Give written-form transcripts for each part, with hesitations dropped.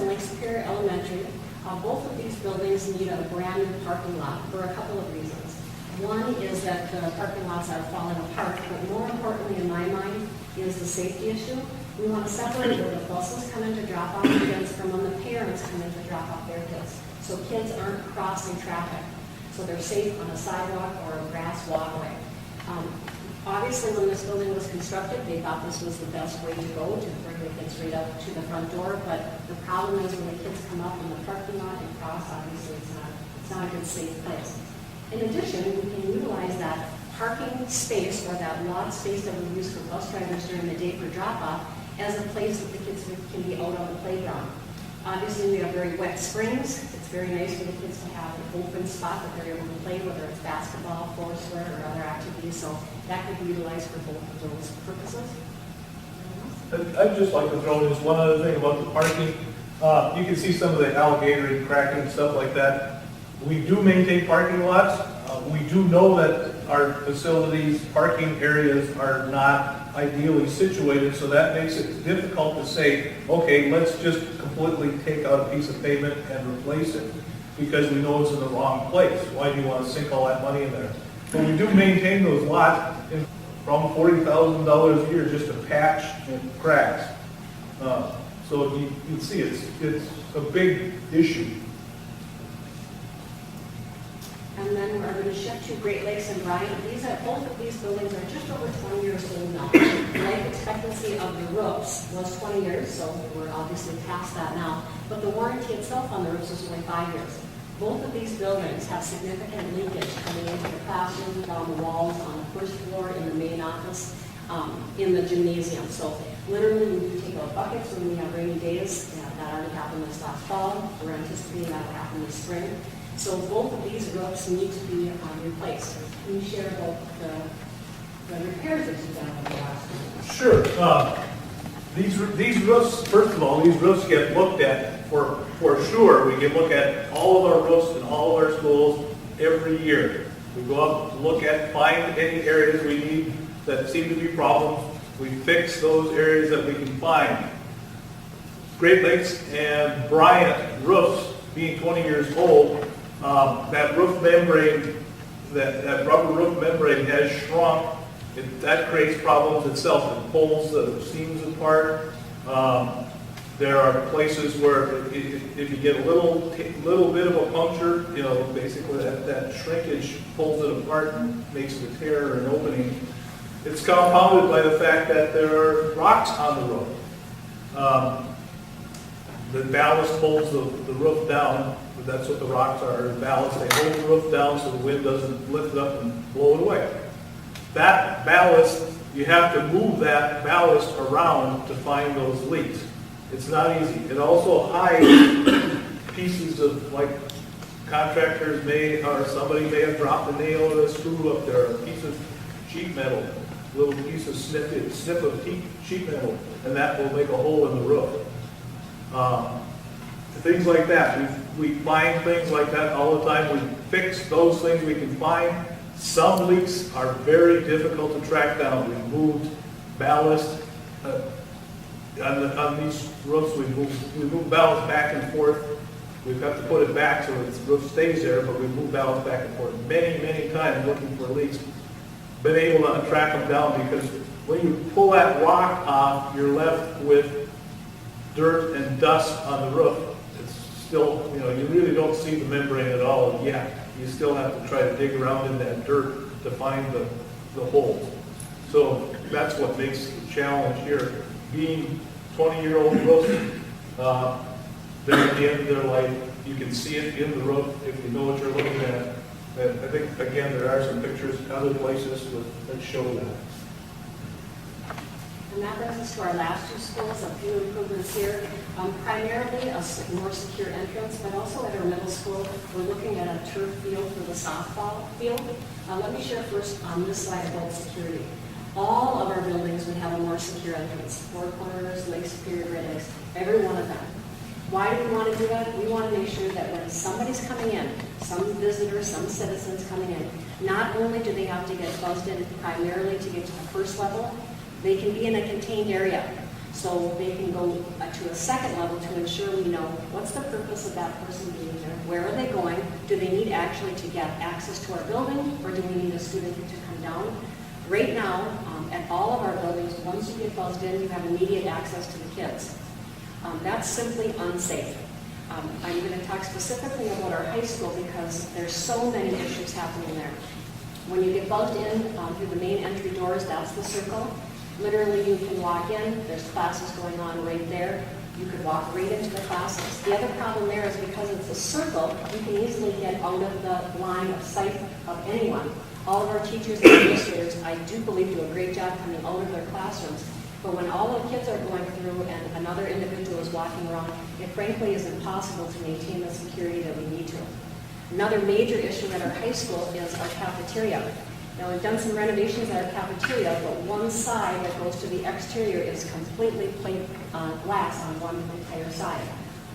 and Lake Superior Elementary, both of these buildings need a brand new parking lot for a couple of reasons. One is that the parking lots are falling apart, but more importantly in my mind is the safety issue. We want to separate where the buses come in to drop off kids from when the parents come in to drop off their kids. So kids aren't crossing traffic. So they're safe on a sidewalk or a grass walkway. Obviously, when this building was constructed, they thought this was the best way to go to bring the kids right up to the front door. But the problem is when the kids come up in the parking lot and cross, obviously it's not a good safe place. In addition, we can utilize that parking space or that lot space that we use for bus drivers during the day for drop-off as a place that the kids can be out on the playground. Obviously, we have very wet springs. It's very nice for the kids to have an open spot that they're able to play, whether it's basketball, foursquare, or other activities. So that could be utilized for both of those purposes. I'd just like to throw in just one other thing about the parking. You can see some of the alligator cracking and stuff like that. We do maintain parking lots. We do know that our facilities, parking areas are not ideally situated, so that makes it difficult to say, okay, let's just completely take out a piece of pavement and replace it because we know it's in the wrong place. Why do you want to sink all that money in there? But we do maintain those lots from $40,000 a year just to patch and cracks. So you can see it's a big issue. And then we're going to shift to Great Lakes and Bryant. Both of these buildings are just over 20 years old now. The life expectancy of the roofs was 20 years, so we're obviously past that now. But the warranty itself on the roofs is only 5 years. Both of these buildings have significant leakage coming into the classroom, down the walls, on the first floor, in the main office, in the gymnasium. So literally we do take out buckets when we have rainy days. That already happened this last fall. We're anticipating that will happen this spring. So both of these roofs need to be replaced. Can you share about the repairs that you've done over the last few years? Sure. These roofs, first of all, these roofs get looked at for sure. We can look at all of our roofs in all of our schools every year. We go up, look at, find any areas we need that seem to be problems. We fix those areas that we can find. Great Lakes and Bryant roofs being 20 years old, that roof membrane, that rubber roof membrane has shrunk. That creates problems itself. It pulls the seams apart. There are places where if you get a little bit of a puncture, basically that shrinkage pulls it apart and makes it a tear or an opening. It's compounded by the fact that there are rocks on the roof. The ballast holds the roof down. That's what the rocks are, ballast. They hold the roof down so the wind doesn't lift it up and blow it away. That ballast, you have to move that ballast around to find those leaks. It's not easy. It also hides pieces of, like, contractors or somebody may have dropped a nail or a screw up there, a piece of sheet metal, a little piece of snip of sheet metal, and that will make a hole in the roof. Things like that. We find things like that all the time. We fix those things we can find. Some leaks are very difficult to track down. We've moved ballast on these roofs. We move ballast back and forth. We've got to put it back so the roof stays there, but we move ballast back and forth many times looking for leaks. Been able to track them down because when you pull that rock off, you're left with dirt and dust on the roof. It's still, you really don't see the membrane at all yet. You still have to try to dig around in that dirt to find the holes. So that's what makes the challenge here. Being 20-year-old roofs, they're at the end of their life. You can see it in the roof if you know what you're looking at. I think, again, there are some pictures in other places that show that. And that brings us to our last two schools, a few improvements here. Primarily a more secure entrance, but also at our middle school, we're looking at a turf field for the softball field. Let me share first on this slide about security. All of our buildings would have a more secure entrance. Four Corners, Lake Superior, Great Lakes, every one of them. Why do we want to do that? We want to make sure that when somebody's coming in, some visitor, some citizens coming in, not only do they have to get buzzed in primarily to get to the first level, they can be in a contained area. So they can go to a second level to ensure we know what's the purpose of that person being there, where are they going, do they need actually to get access to our building, or do we need a student to come down? Right now, at all of our buildings, once you get buzzed in, you have immediate access to the kids. That's simply unsafe. I'm going to talk specifically about our high school because there's so many issues happening there. When you get buzzed in through the main entry doors, that's the circle. Literally, you can walk in, there's classes going on right there. You could walk right into the classes. The other problem there is because it's a circle, you can easily get out of the line of sight of anyone. All of our teachers and administrators, I do believe, do a great job coming out of their classrooms. But when all the kids are going through and another individual is walking around, it frankly is impossible to maintain the security that we need to. Another major issue at our high school is our cafeteria. Now, we've done some renovations at our cafeteria, but one side that goes to the exterior is completely plate glass on one entire side.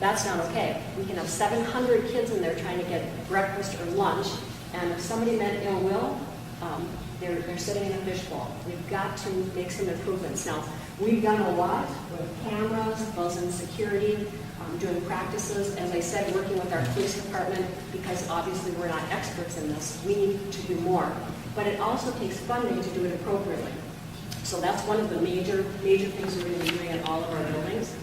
That's not okay. We can have 700 kids in there trying to get breakfast or lunch, and if somebody meant ill will, they're sitting in a fishbowl. We've got to make some improvements. Now, we've done a lot with cameras, built-in security, doing practices, as I said, working with our police department, because obviously we're not experts in this. We need to do more. But it also takes funding to do it appropriately. So that's one of the major things we're going to be doing in all of our buildings.